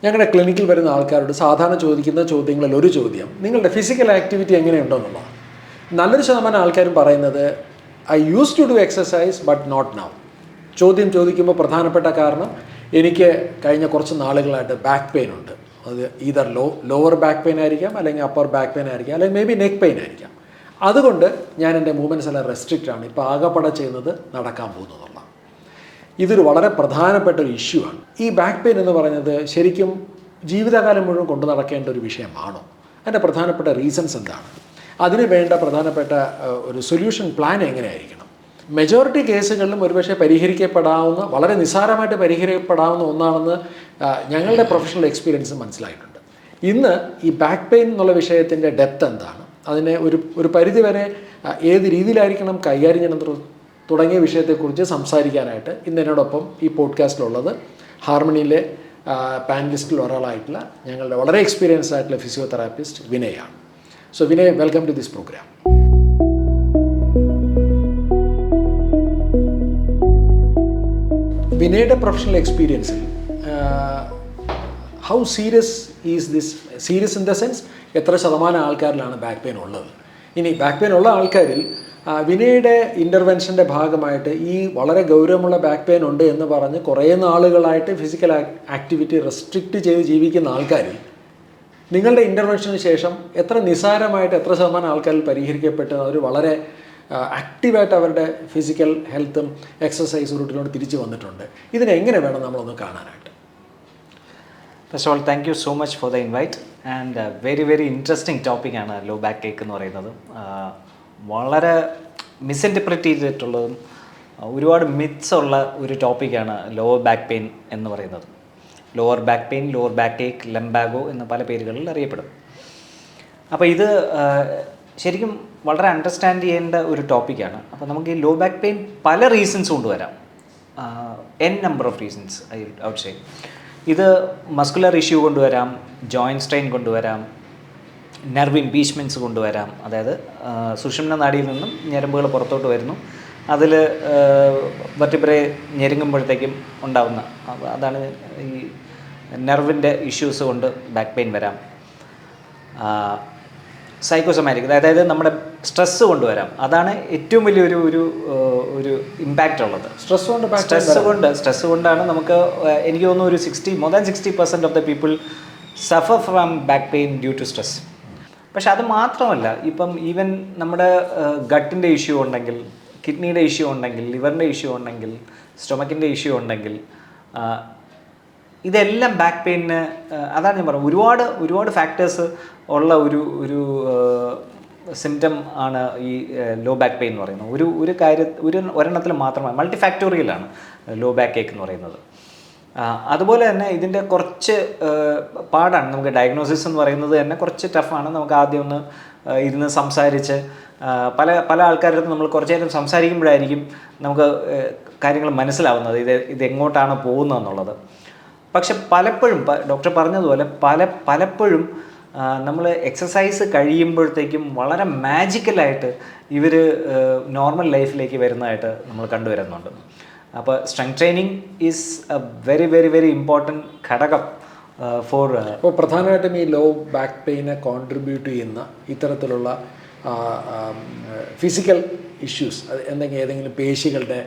ഞങ്ങളുടെ ക്ലിനിക്കിൽ വരുന്ന ആൾക്കാരോട് സാധാരണ ചോദിക്കുന്ന ചോദ്യങ്ങളിൽ ഒരു ചോദ്യം, നിങ്ങളുടെ ഫിസിക്കൽ ആക്ടിവിറ്റി എങ്ങനെയുണ്ടെന്നുള്ളതാണ്. നല്ലൊരു ശതമാനം ആൾക്കാരും പറയുന്നത് I use to do exercise but not now. ചോദ്യം ചോദിക്കുമ്പോൾ പ്രധാനപ്പെട്ട കാരണം, എനിക്ക് കഴിഞ്ഞ കുറച്ച് നാളുകളായിട്ട് ബാക്ക് പെയിൻ ഉണ്ട്. അത് ഈതർ ലോവർ ബാക്ക് പെയിൻ ആയിരിക്കാം, അല്ലെങ്കിൽ അപ്പർ ബാക്ക് പെയിൻ ആയിരിക്കാം, അല്ലെങ്കിൽ മേ ബി നെക്ക് പെയിൻ ആയിരിക്കാം. അതുകൊണ്ട് ഞാൻ എൻ്റെ മൂവ്മെൻറ്റ്സ് എല്ലാം റെസ്ട്രിക്റ്റ് ആണ്, ഇപ്പോൾ ആകെപ്പാടെ ചെയ്യുന്നത് നടക്കാൻ പോകുന്നതുള്ള. ഇതൊരു വളരെ പ്രധാനപ്പെട്ട ഒരു ഇഷ്യൂ ആണ്. ഈ ബാക്ക് പെയിൻ എന്ന് പറയുന്നത് ശരിക്കും ജീവിതകാലം മുഴുവൻ കൊണ്ടു നടക്കേണ്ട ഒരു വിഷയമാണോ? അതിൻ്റെ പ്രധാനപ്പെട്ട റീസൺസ് എന്താണ്? അതിന് വേണ്ട പ്രധാനപ്പെട്ട ഒരു സൊല്യൂഷൻ പ്ലാൻ എങ്ങനെയായിരിക്കണം? മെജോറിറ്റി കേസുകളിലും ഒരുപക്ഷെ പരിഹരിക്കപ്പെടാവുന്ന, വളരെ നിസ്സാരമായിട്ട് പരിഹരിക്കപ്പെടാവുന്ന ഒന്നാണെന്ന് ഞങ്ങളുടെ പ്രൊഫഷണൽ എക്സ്പീരിയൻസ് മനസ്സിലായിട്ടുണ്ട്. ഇന്ന് ഈ ബാക്ക് പെയിൻ എന്നുള്ള വിഷയത്തിൻ്റെ ഡെപ്ത് എന്താണ്, അതിനെ ഒരു പരിധിവരെ ഏത് രീതിയിലായിരിക്കണം കൈകാര്യം ചെയ്യണം തുടങ്ങിയ വിഷയത്തെക്കുറിച്ച് സംസാരിക്കാനായിട്ട് ഇന്ന് എന്നോടൊപ്പം ഈ പോഡ്കാസ്റ്റിലുള്ളത് ഹാർമണിയിലെ പാനലിസ്റ്റിൽ ഒരാളായിട്ടുള്ള ഞങ്ങളുടെ വളരെ എക്സ്പീരിയൻസ്ഡ് ആയിട്ടുള്ള ഫിസിയോതെറാപ്പിസ്റ്റ് വിനയാണ്. So Vinay, welcome to this program. വിനയുടെ പ്രൊഫഷണൽ എക്സ്പീരിയൻസിൽ how serious is this? Serious in the sense എത്ര ശതമാനം ആൾക്കാരിലാണ് ബാക്ക് പെയിൻ ഉള്ളത്? ഇനി ബാക്ക് പെയിൻ ഉള്ള ആൾക്കാരിൽ വിനയുടെ ഇൻ്റർവെൻഷൻ്റെ ഭാഗമായിട്ട് ഈ വളരെ ഗൗരവമുള്ള ബാക്ക് പെയിൻ ഉണ്ട് എന്ന് പറഞ്ഞ് കുറേ നാളുകളായിട്ട് ഫിസിക്കൽ ആക്ടിവിറ്റി റെസ്ട്രിക്റ്റ് ചെയ്ത് ജീവിക്കുന്ന ആൾക്കാരിൽ നിങ്ങളുടെ ഇൻ്റർവെൻഷന് ശേഷം എത്ര നിസ്സാരമായിട്ട് എത്ര ശതമാനം ആൾക്കാരിൽ പരിഹരിക്കപ്പെട്ട് അവർ വളരെ ആക്റ്റീവായിട്ട് അവരുടെ ഫിസിക്കൽ ഹെൽത്തും എക്സസൈസ് റൂട്ടിലോട്ട് തിരിച്ചു വന്നിട്ടുണ്ട്? ഇതിനെങ്ങനെ വേണം നമ്മളൊന്ന് കാണാനായിട്ട്? First of all, thank you so much for the invite. And very interesting ടോപ്പിക്കാണ് ലോ ബാക്ക് ഏക്ക് എന്ന് പറയുന്നത്. വളരെ മിസ്ഇൻറ്റർപ്രറ്റ് ചെയ്തിട്ടുള്ളതും ഒരുപാട് മിത്സ് ഉള്ള ഒരു ടോപ്പിക്കാണ് ലോവർ ബാക്ക് പെയിൻ എന്ന് പറയുന്നത്. Lower back pain, lower back ache, lumbago എന്ന പല പേരുകളിൽ അറിയപ്പെടും. അപ്പോൾ ഇത് ശരിക്കും വളരെ അണ്ടർസ്റ്റാൻഡ് ചെയ്യേണ്ട ഒരു ടോപ്പിക്കാണ്. അപ്പോൾ നമുക്ക് ഈ ലോ ബാക്ക് പെയിൻ പല റീസൺസ് കൊണ്ടുവരാം. Number of reasons I would say. ഇത് മസ്കുലർ ഇഷ്യൂ കൊണ്ടുവരാം, ജോയിൻറ്റ് സ്ട്രെയിൻ കൊണ്ടുവരാം, നെർവ് ഇംപീച്ച്മെൻറ്റ്സ് കൊണ്ടുവരാം. അതായത് സുഷുമ്ന നാഡിയിൽ നിന്നും ഞരമ്പുകൾ പുറത്തോട്ട് വരുന്നു, അതിൽ വെർട്ടിബ്രെ ഞെരുങ്ങുമ്പോഴത്തേക്കും ഉണ്ടാകുന്ന അതാണ് ഈ നെർവിൻ്റെ ഇഷ്യൂസ് കൊണ്ട് ബാക്ക് പെയിൻ വരാം. സൈക്കോസൊമാറ്റിക്, അതായത് നമ്മുടെ സ്ട്രെസ്സ് കൊണ്ടുവരാം. അതാണ് ഏറ്റവും വലിയൊരു ഒരു ഇമ്പാക്റ്റ് ഉള്ളത്. സ്ട്രെസ്സ് കൊണ്ടാണ് നമുക്ക്, എനിക്ക് തോന്നുന്നു ഒരു more than 60% of the people suffer from back pain due to stress. പക്ഷെ അത് മാത്രമല്ല, ഇപ്പം ഈവൻ നമ്മുടെ ഗട്ടിൻ്റെ ഇഷ്യൂ ഉണ്ടെങ്കിൽ, കിഡ്നിയുടെ ഇഷ്യൂ ഉണ്ടെങ്കിൽ, ലിവറിൻ്റെ ഇഷ്യൂ ഉണ്ടെങ്കിൽ, സ്റ്റൊമക്കിൻ്റെ ഇഷ്യൂ ഉണ്ടെങ്കിൽ, ഇതെല്ലാം ബാക്ക് പെയിന്, അതാണ് ഞാൻ പറഞ്ഞത്, ഒരുപാട് ഫാക്ടേഴ്സ് ഉള്ള ഒരു സിംറ്റം ആണ് ഈ ലോ ബാക്ക് പെയിൻ എന്ന് പറയുന്നത്. ഒരെണ്ണത്തിൽ മാത്രമാണ്, മൾട്ടി ഫാക്ടോറിയലാണ് ലോ ബാക്ക് ഏക്ക് എന്ന് പറയുന്നത്. അതുപോലെ തന്നെ ഇതിൻ്റെ കുറച്ച് പാടാണ്. നമുക്ക് ഡയഗ്നോസിസ് എന്ന് പറയുന്നത് തന്നെ കുറച്ച് ടഫാണ്. നമുക്ക് ആദ്യം ഒന്ന് ഇരുന്ന് സംസാരിച്ച് പല ആൾക്കാരുടെ അടുത്ത് നമ്മൾ കുറച്ച് നേരം സംസാരിക്കുമ്പോഴായിരിക്കും നമുക്ക് കാര്യങ്ങൾ മനസ്സിലാവുന്നത്, ഇതെങ്ങോട്ടാണ് പോകുന്നതെന്നുള്ളത്. പക്ഷെ പലപ്പോഴും ഡോക്ടർ പറഞ്ഞതുപോലെ പലപ്പോഴും നമ്മൾ എക്സസൈസ് കഴിയുമ്പോഴത്തേക്കും വളരെ മാജിക്കലായിട്ട് ഇവർ നോർമൽ ലൈഫിലേക്ക് വരുന്നതായിട്ട് നമ്മൾ കണ്ടുവരുന്നുണ്ട്. അപ്പോൾ strength training is A very important ഘടകം ഫോർ. അപ്പോൾ പ്രധാനമായിട്ടും ഈ ലോ ബാക്ക് പെയിനെ കോൺട്രിബ്യൂട്ട് ചെയ്യുന്ന ഇത്തരത്തിലുള്ള ഫിസിക്കൽ ഇഷ്യൂസ് ഏതെങ്കിലും പേശികളുടെ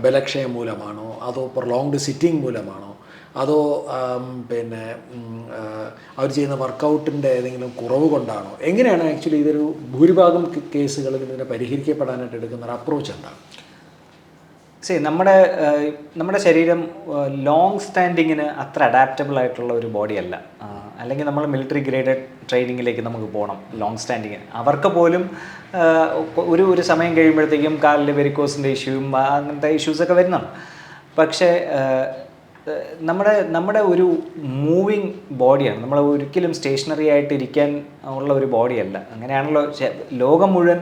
ബലക്ഷയം മൂലമാണോ, അതോ പ്രൊലോങ്ഡ് സിറ്റിംഗ് മൂലമാണോ, അതോ പിന്നെ അവർ ചെയ്യുന്ന വർക്കൗട്ടിൻ്റെ ഏതെങ്കിലും കുറവ് കൊണ്ടാണോ, എങ്ങനെയാണ് ആക്ച്വലി ഇതൊരു ഭൂരിഭാഗം കേസുകളിൽ ഇതിനെ പരിഹരിക്കപ്പെടാനായിട്ട് എടുക്കുന്ന ഒരു അപ്രോച്ച് എന്താണ്? നമ്മുടെ ശരീരം ലോങ് സ്റ്റാൻഡിങ്ങിന് അത്ര അഡാപ്റ്റബിൾ ആയിട്ടുള്ള ഒരു ബോഡിയല്ല. അല്ലെങ്കിൽ നമ്മൾ മിലിറ്ററി ഗ്രേഡഡ് ട്രെയിനിങ്ങിലേക്ക് നമുക്ക് പോകണം ലോങ് സ്റ്റാൻഡിങ്ങിന്. അവർക്ക് പോലും ഒരു സമയം കഴിയുമ്പോഴത്തേക്കും കാലിൽ വെരിക്കോസിൻ്റെ ഇഷ്യൂവും അങ്ങനത്തെ ഇഷ്യൂസൊക്കെ വരുന്നുണ്ട്. പക്ഷേ നമ്മുടെ ഒരു മൂവിങ് ബോഡിയാണ്. നമ്മൾ ഒരിക്കലും സ്റ്റേഷനറി ആയിട്ട് ഇരിക്കാൻ ഉള്ള ഒരു ബോഡിയല്ല. അങ്ങനെയാണല്ലോ ലോകം മുഴുവൻ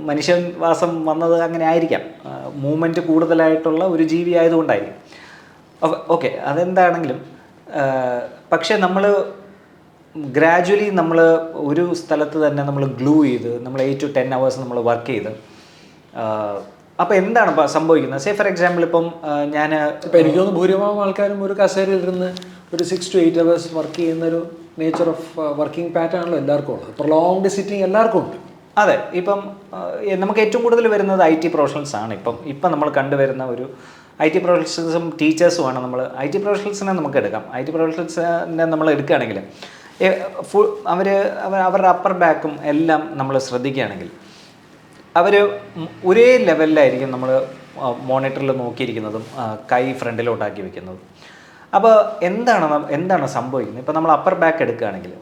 മനുഷ്യവാസം വന്നത്, അങ്ങനെ ആയിരിക്കാം. മൂവ്മെൻറ്റ് കൂടുതലായിട്ടുള്ള ഒരു ജീവി ആയതുകൊണ്ടായിരിക്കും. ഓക്കെ, അതെന്താണെങ്കിലും പക്ഷേ നമ്മൾ ഗ്രാജുവലി നമ്മൾ ഒരു സ്ഥലത്ത് തന്നെ നമ്മൾ ഗ്ലൂ ചെയ്ത് നമ്മൾ 8 to 10 hours നമ്മൾ വർക്ക് ചെയ്ത് അപ്പോൾ എന്താണ് സംഭവിക്കുന്നത്? സേ ഫോർ എക്സാമ്പിൾ ഇപ്പം ഞാൻ ഇപ്പം എനിക്ക് തോന്നുന്നു ഭൂരിഭാഗം ആൾക്കാരും ഒരു കസേരയിൽ ഇരുന്ന് ഒരു 6 to 8 hours വർക്ക് ചെയ്യുന്നൊരു നേച്ചർ ഓഫ് വർക്കിംഗ് പാറ്റേൺ ആണല്ലോ എല്ലാവർക്കും ഉള്ളത്. പ്രൊലോങ്ഡ് സിറ്റിംഗ് എല്ലാവർക്കും ഉണ്ട്. അതെ, ഇപ്പം നമുക്ക് ഏറ്റവും കൂടുതൽ വരുന്നത് IT പ്രൊഫഷണൽസ് ആണ്. ഇപ്പം നമ്മൾ കണ്ടുവരുന്ന ഒരു IT പ്രൊഫഷണൽസും ടീച്ചേഴ്സുമാണ്. നമ്മൾ IT പ്രൊഫഷണൽസിനെ നമുക്ക് എടുക്കാം. IT പ്രൊഫഷണൽസിനെ നമ്മൾ എടുക്കുകയാണെങ്കിൽ അവരുടെ അപ്പർ ബാക്കും എല്ലാം നമ്മൾ ശ്രദ്ധിക്കുകയാണെങ്കിൽ അവർ ഒരേ ലെവലിലായിരിക്കും നമ്മൾ മോണിറ്ററിൽ നോക്കിയിരിക്കുന്നതും കൈ ഫ്രണ്ടിലോട്ടാക്കി വെക്കുന്നതും. അപ്പോൾ എന്താണ് സംഭവിക്കുന്നത്? ഇപ്പോൾ നമ്മൾ അപ്പർ ബാക്ക് എടുക്കുകയാണെങ്കിൽ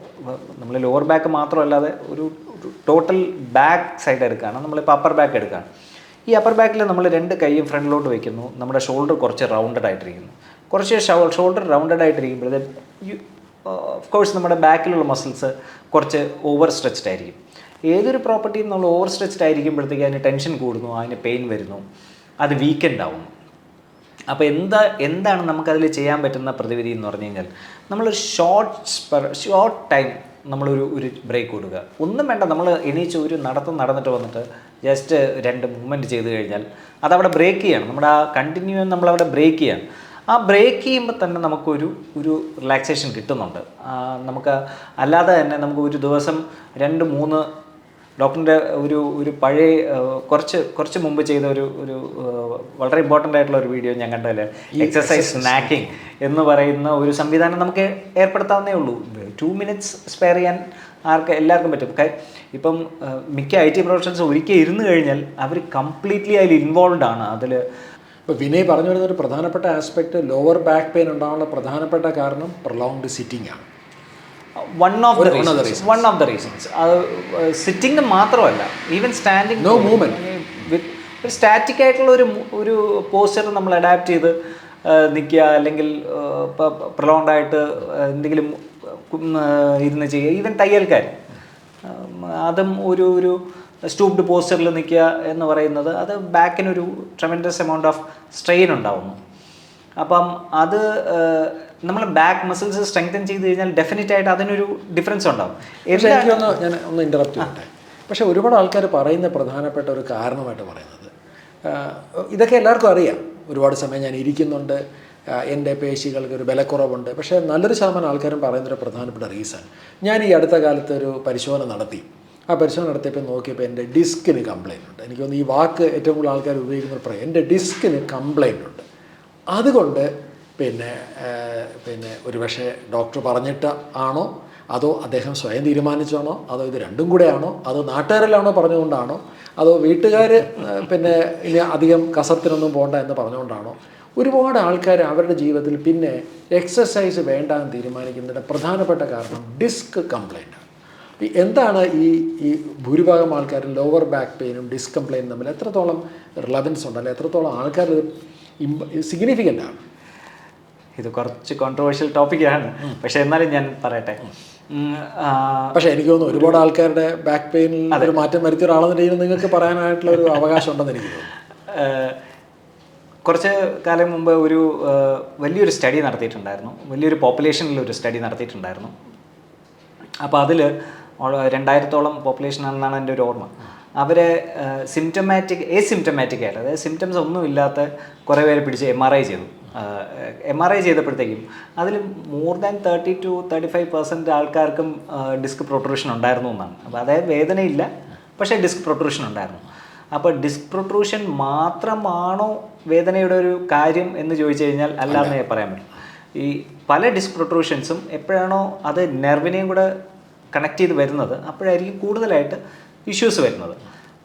നമ്മൾ ലോവർ ബാക്ക് മാത്രമല്ലാതെ ഒരു ടോട്ടൽ ബാക്ക് സൈഡ് എടുക്കുകയാണ്. നമ്മളിപ്പോൾ അപ്പർ ബാക്ക് എടുക്കുകയാണ്. ഈ അപ്പർ ബാക്കിൽ നമ്മൾ 2 കൈയും ഫ്രണ്ടിലോട്ട് വയ്ക്കുന്നു. നമ്മുടെ ഷോൾഡർ കുറച്ച് റൗണ്ടഡ് ആയിട്ടിരിക്കുന്നു. കുറച്ച് ഷോൾഡർ റൗണ്ടഡ് ആയിട്ടിരിക്കുമ്പോഴേ ഓഫ് കോഴ്സ് നമ്മുടെ ബാക്കിലുള്ള മസിൽസ് കുറച്ച് ഓവർ സ്ട്രെച്ച്ഡ് ആയിരിക്കും. ഏതൊരു പ്രോപ്പർട്ടിയും നമ്മൾ ഓവർ സ്ട്രെച്ച്ഡ് ആയിരിക്കുമ്പോഴത്തേക്ക് അതിന് ടെൻഷൻ കൂടുന്നു, അതിന് പെയിൻ വരുന്നു, അത് വീക്കെൻഡ് ആവുന്നു. അപ്പോൾ എന്താണ് നമുക്കതിൽ ചെയ്യാൻ പറ്റുന്ന പ്രതിവിധി എന്ന് പറഞ്ഞു കഴിഞ്ഞാൽ നമ്മളൊരു ഷോർട്ട് ടൈം നമ്മളൊരു ബ്രേക്ക് കൊടുക്കുക. ഒന്നും വേണ്ട, നമ്മൾ എണീച്ച് ഒരു നടന്നിട്ട് വന്നിട്ട് ജസ്റ്റ് 2 മൂവ്മെൻറ്റ് ചെയ്ത് കഴിഞ്ഞാൽ അതവിടെ ബ്രേക്ക് ചെയ്യണം. നമ്മുടെ ആ കണ്ടിന്യൂ നമ്മളവിടെ ബ്രേക്ക് ചെയ്യണം. ആ ബ്രേക്ക് ചെയ്യുമ്പോൾ തന്നെ നമുക്കൊരു റിലാക്സേഷൻ കിട്ടുന്നുണ്ട്. നമുക്ക് അല്ലാതെ തന്നെ നമുക്ക് ഒരു ദിവസം 2-3 ഡോക്ടറിൻ്റെ ഒരു പഴയ കുറച്ച് മുമ്പ് ചെയ്ത ഒരു വളരെ ഇമ്പോർട്ടൻ്റ് ആയിട്ടുള്ള ഒരു വീഡിയോ ഞാൻ കണ്ടല്ലേ, എക്സസൈസ് സ്നാക്കിംഗ് എന്ന് പറയുന്ന ഒരു സംവിധാനം നമുക്ക് ഏർപ്പെടുത്താവുന്നേ ഉള്ളൂ. 2 minutes സ്പെയർ ചെയ്യാൻ എല്ലാവർക്കും പറ്റും. ഇപ്പം മിക്ക IT പ്രൊഫഷണൽസ് ഒരിക്കൽ ഇരുന്ന് കഴിഞ്ഞാൽ അവർ കംപ്ലീറ്റ്ലി അതിൽ ഇൻവോൾവ് ആണ്. അതിൽ ഇപ്പോൾ വിനയ് പറഞ്ഞു വരുന്ന ഒരു പ്രധാനപ്പെട്ട ആസ്പെക്റ്റ് ലോവർ ബാക്ക് പെയിൻ ഉണ്ടാകാനുള്ള പ്രധാനപ്പെട്ട കാരണം പ്രൊലോങ്ഡ് സിറ്റിംഗ് ആണ്. One of the reasons. അത് സിറ്റിംഗ് മാത്രമല്ല, ഈവൻ സ്റ്റാൻഡിങ്, നോ മൂവ്മെന്റ്, ഒരു സ്റ്റാറ്റിക് ആയിട്ടുള്ള ഒരു പോസ്ചർ നമ്മൾ അഡാപ്റ്റ് ചെയ്ത് നിൽക്കുക, അല്ലെങ്കിൽ പ്രൊലോങ്ഡ് ആയിട്ട് എന്തെങ്കിലും ഇരുന്ന് ചെയ്യുക. ഈവൻ തയ്യൽക്കാർ അതും ഒരു സ്റ്റൂപ്ഡ് പോസ്റ്ററിൽ നിൽക്കുക എന്ന് പറയുന്നത് അത് ബാക്കിനൊരു ട്രെമൻഡസ് എമൗണ്ട് ഓഫ് സ്ട്രെയിൻ ഉണ്ടാവുന്നു. അപ്പം അത് നമ്മൾ ബാക്ക് മസിൽസ് സ്ട്രെങ്തൻ ചെയ്ത് കഴിഞ്ഞാൽ ഡെഫിനറ്റ് ആയിട്ട് അതിനൊരു ഡിഫറൻസ് ഉണ്ടാവും. ഞാൻ ഒന്ന് ഇൻ്ററപ്റ്റ് ചെയ്യട്ടെ. പക്ഷേ ഒരുപാട് ആൾക്കാർ പറയുന്ന പ്രധാനപ്പെട്ട ഒരു കാരണമായിട്ട് പറയുന്നത്, ഇതൊക്കെ എല്ലാവർക്കും അറിയാം, ഒരുപാട് സമയം ഞാൻ ഇരിക്കുന്നുണ്ട്, എൻ്റെ പേശികൾക്ക് ഒരു ബലക്കുറവുണ്ട്. പക്ഷേ നല്ലൊരു ശതമാനം ആൾക്കാരും പറയുന്നൊരു പ്രധാനപ്പെട്ട റീസൺ, ഞാൻ ഈ അടുത്ത കാലത്ത് ഒരു പരിശോധന നടത്തി. ആ പരിശോധന നടത്തിയപ്പോൾ നോക്കിയപ്പോൾ എൻ്റെ ഡിസ്കിന് കംപ്ലയിൻ്റ് ഉണ്ട്. എനിക്ക് തോന്നുന്നു ഈ വാക്ക് ഏറ്റവും കൂടുതൽ ആൾക്കാർ ഉപയോഗിക്കുന്ന പറയും, എൻ്റെ ഡിസ്കിന് കംപ്ലയിൻ്റ് ഉണ്ട്. അതുകൊണ്ട് പിന്നെ ഒരു പക്ഷേ ഡോക്ടർ പറഞ്ഞിട്ട് ആണോ, അതോ അദ്ദേഹം സ്വയം തീരുമാനിച്ചാണോ, അതോ ഇത് രണ്ടും കൂടെ ആണോ, അതോ നാട്ടുകാരിലാണോ പറഞ്ഞുകൊണ്ടാണോ, അതോ വീട്ടുകാർ ഇനി അധികം കസത്തിനൊന്നും പോകണ്ട എന്ന് പറഞ്ഞുകൊണ്ടാണോ, ഒരുപാട് ആൾക്കാർ അവരുടെ ജീവിതത്തിൽ പിന്നെ എക്സസൈസ് വേണ്ട എന്ന് തീരുമാനിക്കുന്നതിൻ്റെ പ്രധാനപ്പെട്ട കാരണം ഡിസ്ക് കംപ്ലയിൻ്റാണ്. എന്താണ് ഈ ഭൂരിഭാഗം ആൾക്കാരും ലോവർ ബാക്ക് പെയിനും ഡിസ്ക് കംപ്ലയിൻറ്റും തമ്മിൽ എത്രത്തോളം റിലവൻസ് ഉണ്ട്, അല്ലെങ്കിൽ എത്രത്തോളം ആൾക്കാർ സിഗ്നിഫിക്കൻ്റ് ആണ്? ഇത് കുറച്ച് കോൺട്രവേഴ്ഷ്യൽ ടോപ്പിക്കാണ്, പക്ഷേ എന്നാലും ഞാൻ പറയട്ടെ. പക്ഷേ എനിക്ക് തോന്നുന്നു ഒരുപാട് ആൾക്കാരുടെ ബാക്ക് പെയിനിൽ ഒരു മാറ്റം വരുത്തിയ ഒരാളെന്നുണ്ടെങ്കിൽ നിങ്ങൾക്ക് പറയാനായിട്ടുള്ള ഒരു അവകാശം ഉണ്ടെന്ന് എനിക്ക് തോന്നുന്നു. കുറച്ച് കാലം മുമ്പ് വലിയൊരു സ്റ്റഡി നടത്തിയിട്ടുണ്ടായിരുന്നു, വലിയൊരു പോപ്പുലേഷനിൽ ഒരു സ്റ്റഡി നടത്തിയിട്ടുണ്ടായിരുന്നു. അപ്പോൾ അതിൽ 2000-ഓളം പോപ്പുലേഷനാണെന്നാണ് എൻ്റെ ഒരു ഓർമ്മ. അവരെ എസിംറ്റമാറ്റിക് ആയിട്ട്, അതായത് സിംറ്റംസ് ഒന്നും ഇല്ലാത്ത കുറേ പേരെ പിടിച്ച് MRI ചെയ്തു. MRI ചെയ്തപ്പോഴത്തേക്കും അതിൽ മോർ ദാൻ 30-35% ആൾക്കാർക്കും ഡിസ്ക് പ്രൊട്രൂഷൻ ഉണ്ടായിരുന്നു എന്നാണ്. അപ്പോൾ അതായത് വേദനയില്ല, പക്ഷേ ഡിസ്ക് പ്രൊട്രൂഷൻ ഉണ്ടായിരുന്നു. അപ്പോൾ ഡിസ്ക് പ്രൊട്രൂഷൻ മാത്രമാണോ വേദനയുടെ ഒരു കാര്യം എന്ന് ചോദിച്ചു കഴിഞ്ഞാൽ അല്ലാന്നേ പറയാൻ പറ്റും. ഈ പല ഡിസ്ക് പ്രൊട്രൂഷൻസും എപ്പോഴാണോ അത് നെർവിനെയും കൂടെ കണക്ട് ചെയ്ത് വരുന്നത് അപ്പോഴായിരിക്കും കൂടുതലായിട്ട് ഇഷ്യൂസ് വരുന്നത്.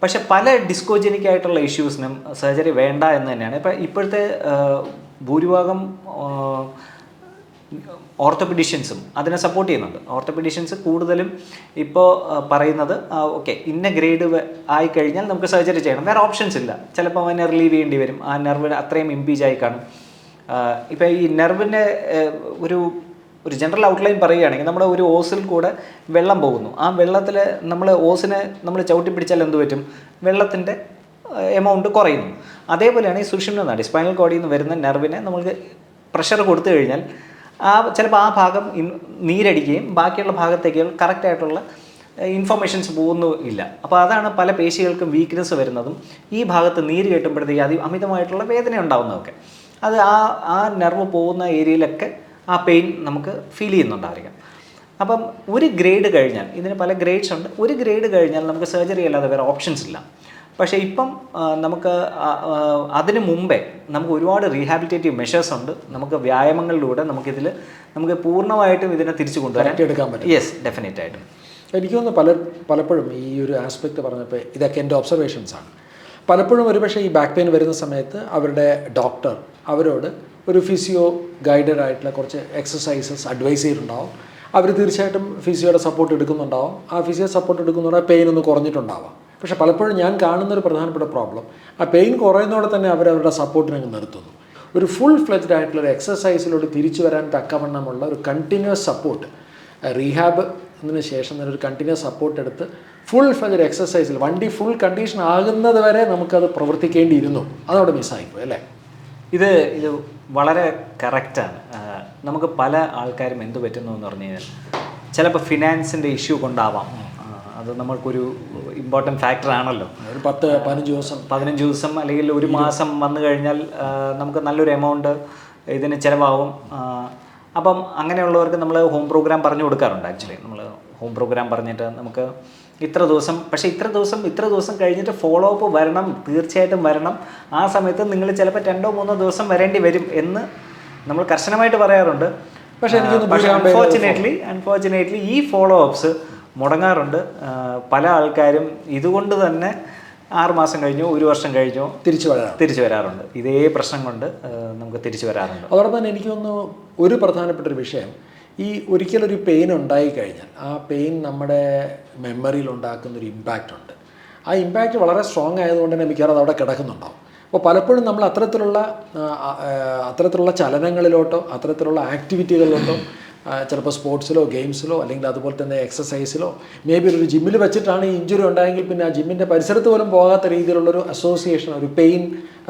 പക്ഷെ പല ഡിസ്കോജനിക് ആയിട്ടുള്ള ഇഷ്യൂസിനും സർജറി വേണ്ട എന്ന് തന്നെയാണ് ഇപ്പോഴത്തെ ഭൂരിഭാഗം ഓർത്തോപെഡീഷ്യൻസും അതിനെ സപ്പോർട്ട് ചെയ്യുന്നുണ്ട്. ഓർത്തോപെഡീഷ്യൻസ് കൂടുതലും ഇപ്പോൾ പറയുന്നത് ഓക്കെ, ഇന്ന ഗ്രേഡ് ആയിക്കഴിഞ്ഞാൽ നമുക്ക് സർജറി ചെയ്യണം, വേറെ ഓപ്ഷൻസ് ഇല്ല. ചിലപ്പോൾ അതിനെ റിലീവ് ചെയ്യേണ്ടി വരും, ആ നെർവ് അത്രയും ഇംപീജ് ആയി കാണും. ഇപ്പോൾ ഈ നെർവിൻ്റെ ഒരു ജനറൽ ഔട്ട്ലൈൻ പറയുകയാണെങ്കിൽ നമ്മുടെ ഒരു ഓസിൽ കൂടെ വെള്ളം പോകുന്നു. ആ വെള്ളത്തിൽ നമ്മൾ ഓസിനെ നമ്മൾ ചവിട്ടി പിടിച്ചാൽ എന്ത് പറ്റും? വെള്ളത്തിൻ്റെ എമൗണ്ട് കുറയുന്നു. അതേപോലെയാണ് ഈ സുഷുമ്ന നാഡി, സ്പൈനൽ കോഡിൽ നിന്ന് വരുന്ന നെർവിനെ നമ്മൾക്ക് പ്രഷർ കൊടുത്തു കഴിഞ്ഞാൽ ചിലപ്പോൾ ആ ഭാഗം നീരടിക്കുകയും ബാക്കിയുള്ള ഭാഗത്തേക്ക് കറക്റ്റായിട്ടുള്ള ഇൻഫർമേഷൻസ് പോകുന്നില്ല. അപ്പോൾ അതാണ് പല പേശികൾക്കും വീക്ക്നെസ് വരുന്നതും ഈ ഭാഗത്ത് നീര് കെട്ടുമ്പോഴത്തേക്ക് അമിതമായിട്ടുള്ള വേദന ഉണ്ടാകുന്നതൊക്കെ. അത് ആ നെർവ് പോകുന്ന ഏരിയയിലൊക്കെ ആ പെയിൻ നമുക്ക് ഫീൽ ചെയ്യുന്നുണ്ടായിരിക്കാം. അപ്പം ഒരു ഗ്രേഡ് കഴിഞ്ഞാൽ, ഇതിന് പല ഗ്രേഡ്സ് ഉണ്ട്, ഒരു ഗ്രേഡ് കഴിഞ്ഞാൽ നമുക്ക് സർജറി അല്ലാതെ വേറെ ഓപ്ഷൻസ് ഇല്ല. പക്ഷേ ഇപ്പം നമുക്ക് അതിന് മുമ്പേ നമുക്ക് ഒരുപാട് റീഹാബിലിറ്റേറ്റീവ് മെഷേഴ്സ് ഉണ്ട്. നമുക്ക് വ്യായാമങ്ങളിലൂടെ നമുക്ക് പൂർണ്ണമായിട്ടും ഇതിനെ തിരിച്ചു കൊണ്ടുവരാൻ എടുക്കാൻ പറ്റും. യെസ്, ഡെഫിനറ്റ് ആയിട്ടും. എനിക്ക് തോന്നുന്നു പലപ്പോഴും ഈ ഒരു ആസ്പെക്റ്റ് പറഞ്ഞപ്പോൾ ഇതൊക്കെ എൻ്റെ ഒബ്സർവേഷൻസാണ്. പലപ്പോഴും ഒരുപക്ഷെ ഈ ബാക്ക് പെയിൻ വരുന്ന സമയത്ത് അവരുടെ ഡോക്ടർ അവരോട് ഒരു ഫിസിയോ ഗൈഡഡ് ആയിട്ടുള്ള കുറച്ച് എക്സസൈസസ് അഡ്വൈസ് ചെയ്തിട്ടുണ്ടാവും. അവർ തീർച്ചയായിട്ടും ഫിസിയോയുടെ സപ്പോർട്ട് എടുക്കുന്നുണ്ടാവും. ആ ഫിസിയോ സപ്പോർട്ട് എടുക്കുന്നതോടെ പെയിൻ ഒന്ന് കുറഞ്ഞിട്ടുണ്ടാവാം. പക്ഷേ പലപ്പോഴും ഞാൻ കാണുന്നൊരു പ്രധാനപ്പെട്ട പ്രോബ്ലം, ആ പെയിൻ കുറയുന്നതോടെ തന്നെ അവരവരുടെ സപ്പോർട്ടിനങ്ങ് നിർത്തുന്നു. ഒരു ഫുൾ ഫ്ലെജ്ഡ് ആയിട്ടുള്ളൊരു എക്സസൈസിലോട്ട് തിരിച്ചു വരാൻ തക്കവണ്ണമുള്ള ഒരു കണ്ടിന്യൂസ് സപ്പോർട്ട്, റീഹാബിന് ശേഷം തന്നെ ഒരു കണ്ടിന്യൂസ് സപ്പോർട്ട് എടുത്ത് ഫുൾ ഫ്ലെജ്ഡ് എക്സസൈസിൽ വണ്ടി ഫുൾ കണ്ടീഷൻ ആകുന്നത് വരെ നമുക്കത് പ്രവർത്തിക്കേണ്ടിയിരുന്നു. അതവിടെ മിസ്സായിപ്പോയി അല്ലേ? ഇത് വളരെ കറക്റ്റാണ്. നമുക്ക് പല ആൾക്കാരും എന്ത് പറ്റുന്നു എന്ന് പറഞ്ഞു കഴിഞ്ഞാൽ ചിലപ്പോൾ ഫിനാൻസിൻ്റെ ഇഷ്യൂ കൊണ്ടാവാം. അത് നമ്മൾക്കൊരു ഇമ്പോർട്ടൻറ്റ് ഫാക്ടറാണല്ലോ. ഒരു 10-15 ദിവസം അല്ലെങ്കിൽ ഒരു മാസം വന്നു കഴിഞ്ഞാൽ നമുക്ക് നല്ലൊരു എമൗണ്ട് ഇതിന് ചിലവാകും. അപ്പം അങ്ങനെയുള്ളവർക്ക് നമ്മൾ ഹോം പ്രോഗ്രാം പറഞ്ഞു കൊടുക്കാറുണ്ട്. ആക്ച്വലി നമ്മൾ ഹോം പ്രോഗ്രാം പറഞ്ഞിട്ട് നമുക്ക് ഇത്ര ദിവസം കഴിഞ്ഞിട്ട് ഫോളോ അപ്പ് വരണം, തീർച്ചയായിട്ടും വരണം. ആ സമയത്ത് നിങ്ങൾ ചിലപ്പോൾ 2-3 ദിവസം വരേണ്ടി വരും എന്ന് നമ്മൾ കർശനമായിട്ട് പറയാറുണ്ട്. പക്ഷേ അൺഫോർച്ചുനേറ്റ്ലി ഈ ഫോളോ അപ്സ് മുടങ്ങാറുണ്ട്. പല ആൾക്കാരും ഇതുകൊണ്ട് തന്നെ 6 മാസം കഴിഞ്ഞോ 1 വർഷം കഴിഞ്ഞോ തിരിച്ചു വരാറുണ്ട്. ഇതേ പ്രശ്നം കൊണ്ട് നമുക്ക് തിരിച്ചു വരാറുണ്ട്. അതോടൊപ്പം തന്നെ എനിക്ക് തോന്നുന്നു ഒരു പ്രധാനപ്പെട്ട ഒരു വിഷയം, ഈ ഒരിക്കലൊരു പെയിൻ ഉണ്ടായിക്കഴിഞ്ഞാൽ ആ പെയിൻ നമ്മുടെ മെമ്മറിയിൽ ഉണ്ടാക്കുന്നൊരു ഇമ്പാക്റ്റ് ഉണ്ട്. ആ ഇമ്പാക്റ്റ് വളരെ സ്ട്രോങ് ആയതുകൊണ്ട് തന്നെ മിക്കവാറും അതവിടെ കിടക്കുന്നുണ്ടാവും. അപ്പോൾ പലപ്പോഴും നമ്മൾ അത്തരത്തിലുള്ള ചലനങ്ങളിലോട്ടോ അത്തരത്തിലുള്ള ആക്ടിവിറ്റികളിലോട്ടോ, ചിലപ്പോൾ സ്പോർട്സിലോ ഗെയിംസിലോ അല്ലെങ്കിൽ അതുപോലെ തന്നെ എക്സസൈസിലോ, മേ ബി ഒരു ജിമ്മിൽ വെച്ചിട്ടാണ് ഈ ഇഞ്ചുറി ഉണ്ടായെങ്കിൽ പിന്നെ ആ ജിമ്മിൻ്റെ പരിസരത്ത് പോലും പോകാത്ത രീതിയിലുള്ളൊരു അസോസിയേഷൻ, ഒരു പെയിൻ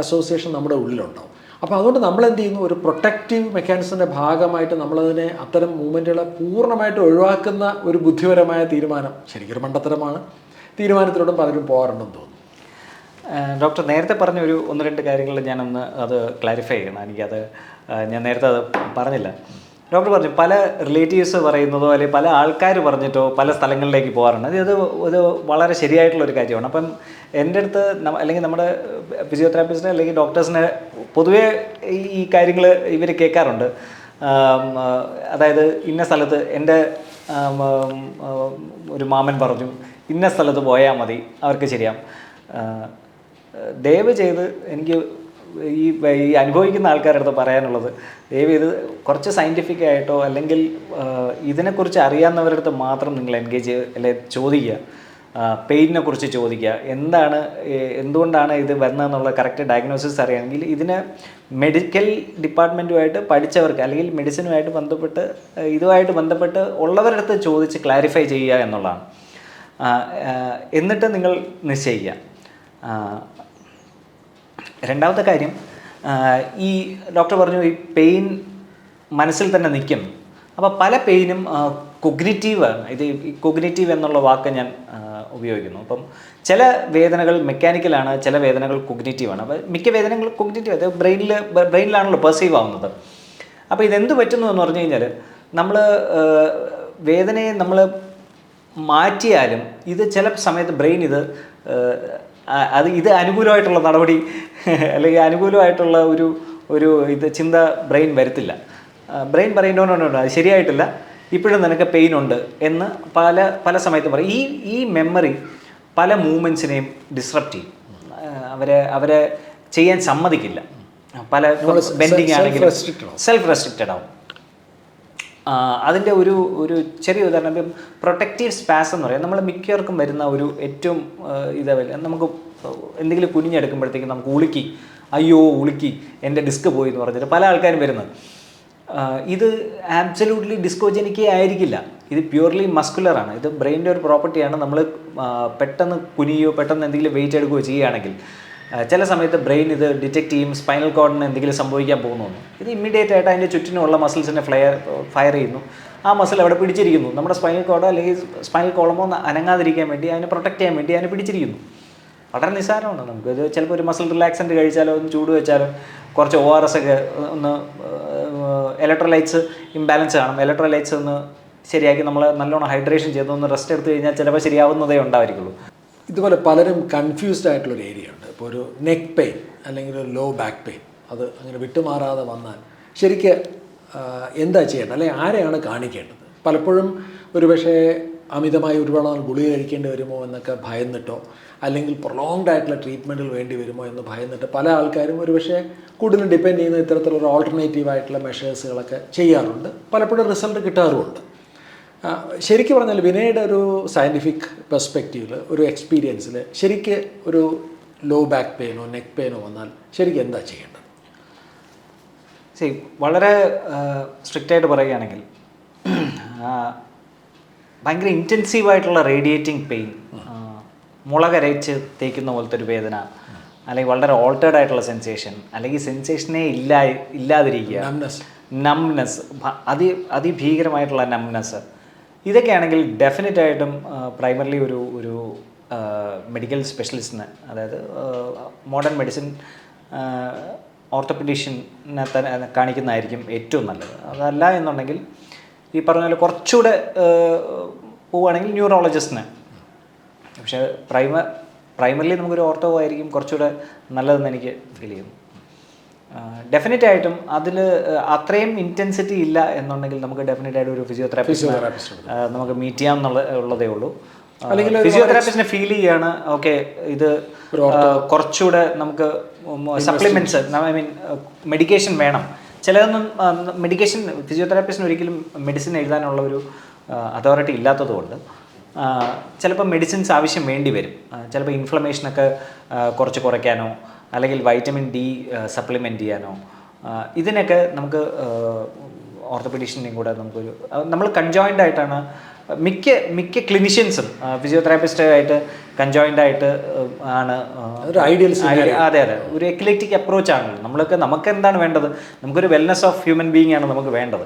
അസോസിയേഷൻ നമ്മുടെ ഉള്ളിലുണ്ടാവും. അപ്പോൾ അതുകൊണ്ട് നമ്മൾ എന്ത് ചെയ്യുന്നു, ഒരു പ്രൊട്ടക്റ്റീവ് മെക്കാനിസത്തിൻ്റെ ഭാഗമായിട്ട് നമ്മളതിനെ അത്തരം മൂവ്മെൻറ്റുകളെ പൂർണ്ണമായിട്ട് ഒഴിവാക്കുന്ന ഒരു ബുദ്ധിപരമായ തീരുമാനം, ശരിക്കും മണ്ടത്തരമാണ്, തീരുമാനത്തിലൂടെ പലരും പോകാറുണ്ടെന്ന് തോന്നുന്നു. ഡോക്ടർ നേരത്തെ പറഞ്ഞ 1-2 കാര്യങ്ങൾ ഞാനൊന്ന് അത് ക്ലാരിഫൈ ചെയ്യണം. ഞാൻ നേരത്തെ അത് പറഞ്ഞില്ല. ഡോക്ടർ പറഞ്ഞു പല റിലേറ്റീവ്സ് പറയുന്നതോ അല്ലെങ്കിൽ പല ആൾക്കാർ പറഞ്ഞിട്ടോ പല സ്ഥലങ്ങളിലേക്ക് പോകാറുണ്ട്. ഇത് വളരെ ശരിയായിട്ടുള്ളൊരു കാര്യമാണ്. അപ്പം എൻ്റെ അടുത്ത് അല്ലെങ്കിൽ നമ്മുടെ ഫിസിയോതെറാപ്പിസ്റ്റിനെ അല്ലെങ്കിൽ ഡോക്ടേഴ്സിനെ പൊതുവേ ഈ കാര്യങ്ങൾ ഇവർ കേൾക്കാറുണ്ട്. അതായത് ഇന്ന സ്ഥലത്ത് എൻ്റെ ഒരു മാമൻ പറഞ്ഞു ഇന്ന സ്ഥലത്ത് പോയാൽ മതി, അവർക്ക് ശരിയാവും. ദയവ് ചെയ്ത് എനിക്ക് ഈ അനുഭവിക്കുന്ന ആൾക്കാരുടെ അടുത്ത് പറയാനുള്ളത്, ദയവ് ഇത് കുറച്ച് സയൻറ്റിഫിക് ആയിട്ടോ അല്ലെങ്കിൽ ഇതിനെക്കുറിച്ച് അറിയാവുന്നവരുടെ അടുത്ത് മാത്രം നിങ്ങൾ എൻഗേജ് അല്ലെങ്കിൽ ചോദിക്കുക. പെയിനെ കുറിച്ച് ചോദിക്കുക, എന്തുകൊണ്ടാണ് ഇത് വരുന്നതെന്നുള്ള കറക്റ്റ് ഡയഗ്നോസിസ് അറിയാമെങ്കിൽ ഇതിന് മെഡിക്കൽ ഡിപ്പാർട്ട്മെൻറ്റുമായിട്ട് പഠിച്ചവർക്ക് അല്ലെങ്കിൽ മെഡിസിനുമായിട്ട് ബന്ധപ്പെട്ട് ഇതുമായിട്ട് ബന്ധപ്പെട്ട് ഉള്ളവരുടെ അടുത്ത് ചോദിച്ച് ക്ലാരിഫൈ ചെയ്യുക എന്നുള്ളതാണ്. എന്നിട്ട് നിങ്ങൾ നിശ്ചയിക്കുക. രണ്ടാമത്തെ കാര്യം, ഈ ഡോക്ടർ പറഞ്ഞു ഈ പെയിൻ മനസ്സിൽ തന്നെ നിൽക്കും. അപ്പോൾ പല പെയിനും കൊഗ്നിറ്റീവാണ്. ഇത് കൊഗ്നിറ്റീവ് എന്നുള്ള വാക്ക് ഞാൻ ഉപയോഗിക്കുന്നു. അപ്പം ചില വേദനകൾ മെക്കാനിക്കലാണ്, ചില വേദനകൾ കൊഗ്നിറ്റീവാണ്. അപ്പോൾ മിക്ക വേദനകൾ കൊഗ്നിറ്റീവ്, അത് ബ്രെയിനിലാണല്ലോ പെർസീവ് ആവുന്നത്. അപ്പോൾ ഇതെന്ത് പറ്റുന്നു എന്ന് പറഞ്ഞു കഴിഞ്ഞാൽ നമ്മൾ വേദനയെ നമ്മൾ മാറ്റിയാലും ഇത് ചില സമയത്ത് ബ്രെയിൻ ഇത് അനുകൂലമായിട്ടുള്ള നടപടി അല്ലെങ്കിൽ അനുകൂലമായിട്ടുള്ള ഒരു ചിന്ത ബ്രെയിൻ വരുത്തില്ല. ബ്രെയിൻ പറയുന്നോണ്ടോ അത് ശരിയായിട്ടില്ല, ഇപ്പോഴും നിനക്ക് പെയിൻ ഉണ്ട് എന്ന് പല സമയത്തും പറയും. ഈ മെമ്മറി പല മൂവ്മെൻറ്റ്സിനെയും ഡിസ്റപ്റ്റ് ചെയ്യും. അവരെ ചെയ്യാൻ സമ്മതിക്കില്ല. പല ബെൻഡിങ് ആണെങ്കിൽ സെൽഫ് റെസ്ട്രിക്റ്റഡ് ആവും. അതിൻ്റെ ഒരു ചെറിയ ഉദാഹരണം, ഇപ്പം പ്രൊട്ടക്റ്റീവ് സ്പാസ് എന്ന് പറയാം. നമ്മൾ മിക്കവർക്കും വരുന്ന ഏറ്റവും നമുക്ക് എന്തെങ്കിലും കുനിഞ്ഞെടുക്കുമ്പോഴത്തേക്കും നമുക്ക് ഉളുക്കി എൻ്റെ ഡിസ്ക് പോയി എന്ന് പറഞ്ഞിട്ട് പല ആൾക്കാരും വരുന്നത്. ഇത് ആബ്സല്യൂട്ട്ലി ഡിസ്കോജനിക്കേ ആയിരിക്കില്ല. ഇത് പ്യൂർലി മസ്കുലറാണ്. ഇത് ബ്രെയിനിൻ്റെ ഒരു പ്രോപ്പർട്ടിയാണ്. നമ്മൾ പെട്ടെന്ന് കുനിയോ പെട്ടെന്ന് എന്തെങ്കിലും വെയിറ്റ് എടുക്കുകയോ ചെയ്യുകയാണെങ്കിൽ ചില സമയത്ത് ബ്രെയിൻ ഇത് ഡിറ്റക്ട് ചെയ്യും, സ്പൈനൽ കോഡിന് എന്തെങ്കിലും സംഭവിക്കാൻ പോകുന്നു. ഇത് ഇമ്മീഡിയറ്റ് ആയിട്ട് അതിൻ്റെ ചുറ്റിനുള്ള മസിൽസിനെ ഫയർ ചെയ്യുന്നു. ആ മസിൽ അവിടെ പിടിച്ചിരിക്കുന്നു. നമ്മുടെ സ്പൈനൽ കോഡോ അല്ലെങ്കിൽ സ്പൈനൽ കോളമോ അനങ്ങാതിരിക്കാൻ വേണ്ടി, അതിനെ പ്രൊട്ടക്ട് ചെയ്യാൻ വേണ്ടി അതിനെ പിടിച്ചിരിക്കുന്നു. വളരെ നിസ്സാരമാണ്. നമുക്കിത് ചിലപ്പോൾ ഒരു മസിൽ റിലാക്സൻറ്റ് കഴിച്ചാലോ ഒന്ന് ചൂട് വെച്ചാലോ കുറച്ച് ORS ഒക്കെ ഒന്ന് ഇലക്ട്രോലൈറ്റ്സ് ഇംബാലൻസ് കാണും. ഇലക്ട്രോലൈറ്റ്സ് ഒന്ന് ശരിയാക്കി നമ്മൾ നല്ലോണം ഹൈഡ്രേഷൻ ചെയ്ത് ഒന്ന് റെസ്റ്റ് എടുത്തു കഴിഞ്ഞാൽ ചിലപ്പോൾ ശരിയാവുന്നതേ ഉണ്ടായിരിക്കുള്ളൂ. ഇതുപോലെ പലരും കൺഫ്യൂസ്ഡ് ആയിട്ടുള്ളൊരു ഏരിയ ഉണ്ട്. ഇപ്പോൾ ഒരു നെക്ക് പെയിൻ അല്ലെങ്കിൽ ഒരു ലോ ബാക്ക് പെയിൻ അത് അങ്ങനെ വിട്ടുമാറാതെ വന്നാൽ ശരിക്ക് എന്താ ചെയ്യേണ്ടത്, അല്ലെങ്കിൽ ആരെയാണ് കാണിക്കേണ്ടത്? പലപ്പോഴും ഒരുപക്ഷെ അമിതമായി ഒരുപാട് നാൾ ഗുളിക കഴിക്കേണ്ടി വരുമോ എന്നൊക്കെ ഭയന്നിട്ടോ അല്ലെങ്കിൽ പ്രൊലോങ്ഡ് ആയിട്ടുള്ള ട്രീറ്റ്മെൻറ്റുകൾ വേണ്ടി വരുമോ എന്ന് ഭയന്നിട്ട് പല ആൾക്കാരും ഒരുപക്ഷെ കൂടുതലും ഡിപ്പെൻഡ് ചെയ്യുന്ന ഇത്തരത്തിലുള്ള ഓൾട്ടർനേറ്റീവ് ആയിട്ടുള്ള മെഷേഴ്സുകളൊക്കെ ചെയ്യാറുണ്ട്. പലപ്പോഴും റിസൾട്ട് കിട്ടാറുമുണ്ട്. ശരിക്കും പറഞ്ഞാൽ വിനയുടെ ഒരു സയൻറ്റിഫിക് പെർസ്പെക്റ്റീവിൽ ഒരു എക്സ്പീരിയൻസിൽ ശരിക്ക് ഒരു ലോ ബാക്ക് പെയിനോ നെക്ക് പെയിനോ വന്നാൽ ശരിക്കും എന്താ ചെയ്യേണ്ടത്? വളരെ സ്ട്രിക്റ്റായിട്ട് പറയുകയാണെങ്കിൽ ഭയങ്കര ഇൻറ്റൻസീവായിട്ടുള്ള റേഡിയേറ്റിംഗ് പെയിൻ, മുളകരച്ച് തേക്കുന്ന പോലത്തെ ഒരു വേദന, അല്ലെങ്കിൽ വളരെ ഓൾട്ടേർഡ് ആയിട്ടുള്ള സെൻസേഷൻ, അല്ലെങ്കിൽ സെൻസേഷനേ ഇല്ലാതിരിക്കുക, നംനെസ്, അതിഭീകരമായിട്ടുള്ള നംനെസ്, ഇതൊക്കെയാണെങ്കിൽ ഡെഫിനറ്റായിട്ടും പ്രൈമറിലി ഒരു മെഡിക്കൽ സ്പെഷ്യലിസ്റ്റിന്, അതായത് മോഡേൺ മെഡിസിൻ ഓർത്തോപെഡീഷ്യനെ തന്നെ കാണിക്കുന്നതായിരിക്കും ഏറ്റവും നല്ലത്. അതല്ല എന്നുണ്ടെങ്കിൽ ഈ പറഞ്ഞ പോലെ കുറച്ചുകൂടെ പോവുകയാണെങ്കിൽ ന്യൂറോളജിസ്റ്റിന്. പക്ഷേ പ്രൈമറിലി നമുക്കൊരു ഓർത്തോ ആയിരിക്കും കുറച്ചുകൂടെ നല്ലതെന്ന് എനിക്ക് ഫീൽ ചെയ്യുന്നു. ഡെഫിനറ്റായിട്ടും അതിൽ അത്രയും ഇൻറ്റൻസിറ്റി ഇല്ല എന്നുണ്ടെങ്കിൽ നമുക്ക് ഡെഫിനറ്റായിട്ട് ഒരു ഫിസിയോതെറാപ്പിസ്റ്റ് നമുക്ക് മീറ്റ് ചെയ്യാം ഉള്ളതേ ഉള്ളൂ. അല്ലെങ്കിൽ ഫിസിയോതെറാപ്പിസ്റ്റിനെ ഫീൽ ചെയ്യാണ് ഓക്കെ ഇത് കുറച്ചുകൂടെ നമുക്ക് സപ്ലിമെൻറ്റ്സ്, ഐ മീൻ മെഡിക്കേഷൻ വേണം. ചിലതൊന്നും മെഡിക്കേഷൻ ഫിസിയോതെറാപ്പിസ്റ്റിന് ഒരിക്കലും മെഡിസിൻ എഴുതാനുള്ള ഒരു അതോറിറ്റി ഇല്ലാത്തതുകൊണ്ട് ചിലപ്പോൾ മെഡിസിൻസ് ആവശ്യം വേണ്ടി വരും. ചിലപ്പോൾ ഇൻഫ്ലമേഷനൊക്കെ കുറച്ച് കുറയ്ക്കാനോ അല്ലെങ്കിൽ വൈറ്റമിൻ ഡി സപ്ലിമെൻറ്റ് ചെയ്യാനോ ഇതിനൊക്കെ നമുക്ക് ഓർത്തോപെഡീഷ്യനെയും കൂടെ നമ്മൾ കൺജോയിൻ്റ് ആയിട്ടാണ് മിക്ക ക്ലിനിഷ്യൻസും ഫിസിയോതെറാപ്പിസ്റ്റായിട്ട് കൺജോയിൻ്റ് ആണ്. അതെ, ഒരു എക്ലക്റ്റിക് അപ്രോച്ചാണല്ലോ നമുക്ക് എന്താണ് വേണ്ടത്, നമുക്കൊരു വെൽനെസ് ഓഫ് ഹ്യൂമൻ ബീയിങ് ആണ് നമുക്ക് വേണ്ടത്.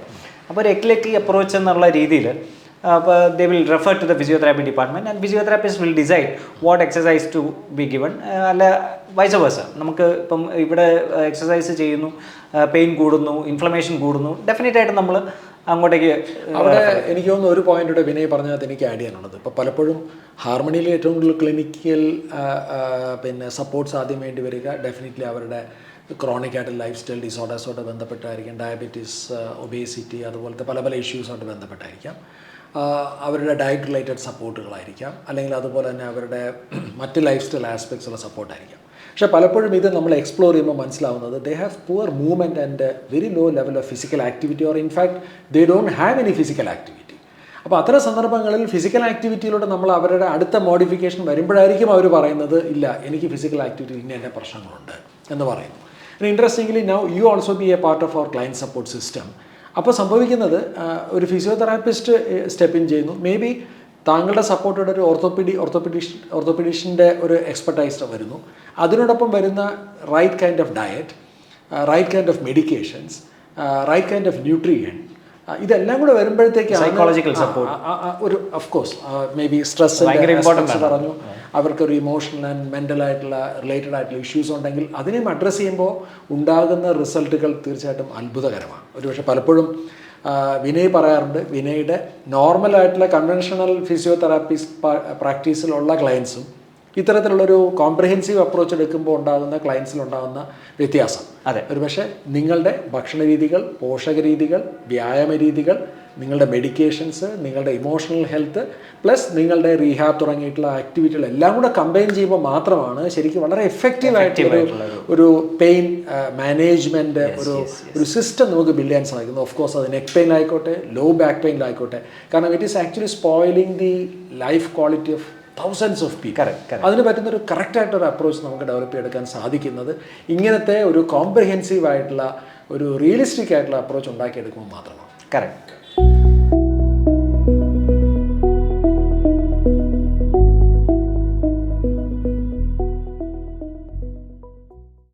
അപ്പോൾ ഒരു എക്ലക്റ്റിക് അപ്രോച്ച് എന്നുള്ള രീതിയിൽ they will refer to the physiotherapy department and physiotherapist will decide what exercise to be given. അല്ല വൈസ് വേഴ്സ, നമുക്ക് ഇപ്പം ഇവിടെ എക്സസൈസ് ചെയ്യുന്നു, പെയിൻ കൂടുന്നു, ഇൻഫ്ലമേഷൻ കൂടുന്നു, ഡെഫിനറ്റായിട്ട് നമ്മൾ അങ്ങോട്ടേക്ക്. അവിടെ എനിക്ക് തോന്നുന്നു ഒരു പോയിൻ്റ് വിനയ് പറഞ്ഞത് എനിക്ക് ആഡ് ചെയ്യാനുള്ളത്, ഇപ്പോൾ പലപ്പോഴും ഹാർമണിയിൽ ഏറ്റവും കൂടുതൽ ക്ലിനിക്കൽ സപ്പോർട്ട്സ് ആദ്യം വേണ്ടി വരിക ഡെഫിനറ്റ്ലി അവരുടെ ക്രോണിക് ആയിട്ട് ലൈഫ് സ്റ്റൈൽ ഡിസോർഡേഴ്സോട് ബന്ധപ്പെട്ടായിരിക്കും, ഡയബറ്റീസ്, ഒബേസിറ്റി, അതുപോലത്തെ പല ഇഷ്യൂസോട് ബന്ധപ്പെട്ടായിരിക്കാം, അവരുടെ ഡയറ്റ് റിലേറ്റഡ് സപ്പോർട്ടുകളായിരിക്കാം, അല്ലെങ്കിൽ അതുപോലെ തന്നെ അവരുടെ മറ്റ് ലൈഫ് സ്റ്റൈൽ ആസ്പെക്ട്സുള്ള സപ്പോർട്ടായിരിക്കാം. പക്ഷേ പലപ്പോഴും ഇത് നമ്മൾ എക്സ്പ്ലോർ ചെയ്യുമ്പോൾ മനസ്സിലാവുന്നത് they have poor movement and very low level of physical activity, or in fact they don't have any physical activity. അപ്പോൾ അത്തരം സന്ദർഭങ്ങളിൽ ഫിസിക്കൽ ആക്ടിവിറ്റിയിലൂടെ നമ്മൾ അവരുടെ അടുത്ത മോഡിഫിക്കേഷൻ വരുമ്പോഴായിരിക്കും അവർ പറയുന്നത് ഇല്ല എനിക്ക് ഫിസിക്കൽ ആക്ടിവിറ്റി ഇന്ന എൻ്റെ പ്രശ്നങ്ങളുണ്ട് എന്ന് പറയുന്നു. Interestingly now you also be a part of our client support system. അപ്പോൾ സംഭവിക്കുന്നത് ഒരു ഫിസിയോതെറാപ്പിസ്റ്റ് സ്റ്റെപ്പ് ഇൻ ചെയ്യുന്നു, മേ ബി താങ്കളുടെ സപ്പോർട്ടോടെ ഒരു ഓർത്തോപീഡീഷ്യൻ്റെ ഒരു എക്സ്പെർട്ടൈസ് വരുന്നു, അതിനോടൊപ്പം വരുന്ന right kind of diet, right kind of medications, right kind of nutrient, ഇതെല്ലാം കൂടെ വരുമ്പോഴത്തേക്കാണ് സൈക്കോളജിക്കൽ സപ്പോർട്ട് ഒരു ഓഫ്കോഴ്സ് മേ ബി സ്ട്രെസ് പറഞ്ഞു, അവർക്കൊരു ഇമോഷണൽ ആൻഡ് മെൻ്റൽ ആയിട്ടുള്ള റിലേറ്റഡ് ആയിട്ടുള്ള ഇഷ്യൂസ് ഉണ്ടെങ്കിൽ അതിനെയും അഡ്രസ്സ് ചെയ്യുമ്പോൾ ഉണ്ടാകുന്ന റിസൾട്ടുകൾ തീർച്ചയായിട്ടും അത്ഭുതകരമാണ്. ഒരുപക്ഷെ പലപ്പോഴും വിനയ് പറയാറുണ്ട്, വിനയുടെ നോർമലായിട്ടുള്ള കൺവെൻഷണൽ ഫിസിയോതെറാപ്പീസ് പ്രാക്ടീസിലുള്ള ക്ലയൻസും ഇത്തരത്തിലുള്ളൊരു കോംപ്രിഹെൻസീവ് അപ്രോച്ച് എടുക്കുമ്പോൾ ഉണ്ടാകുന്ന ക്ലയൻസിലുണ്ടാകുന്ന വ്യത്യാസം. അതെ, ഒരുപക്ഷെ നിങ്ങളുടെ ഭക്ഷണ രീതികൾ, പോഷക രീതികൾ, വ്യായാമ രീതികൾ, നിങ്ങളുടെ മെഡിക്കേഷൻസ്, നിങ്ങളുടെ ഇമോഷണൽ ഹെൽത്ത് പ്ലസ് നിങ്ങളുടെ റീഹാബ് തുടങ്ങിയിട്ടുള്ള ആക്ടിവിറ്റികൾ എല്ലാം കൂടെ കമ്പൈൻ ചെയ്യുമ്പോൾ മാത്രമാണ് ശരിക്കും വളരെ എഫക്റ്റീവായിട്ടുള്ള ഒരു പെയിൻ മാനേജ്മെൻറ്റ് ഒരു സിസ്റ്റം നമുക്ക് ബിൽഡ് ചെയ്യാൻ സാധിക്കുന്നു. ഓഫ് കോഴ്സ് അത് നെക്ക് പെയിൻ ആയിക്കോട്ടെ, ലോ ബാക്ക് പെയിനിലായിക്കോട്ടെ, കാരണം it is actually spoiling the life quality of thousands of people. അതിന് പറ്റുന്നൊരു കറക്റ്റായിട്ടൊരു അപ്രോച്ച് നമുക്ക് ഡെവലപ്പ് ചെയ്തെടുക്കാൻ സാധിക്കുന്നത് ഇങ്ങനത്തെ ഒരു കോംപ്രിഹെൻസീവ് ആയിട്ടുള്ള ഒരു റിയലിസ്റ്റിക് ആയിട്ടുള്ള അപ്രോച്ച് ഉണ്ടാക്കിയെടുക്കുമ്പോൾ മാത്രമാണ്. കറക്റ്റ്.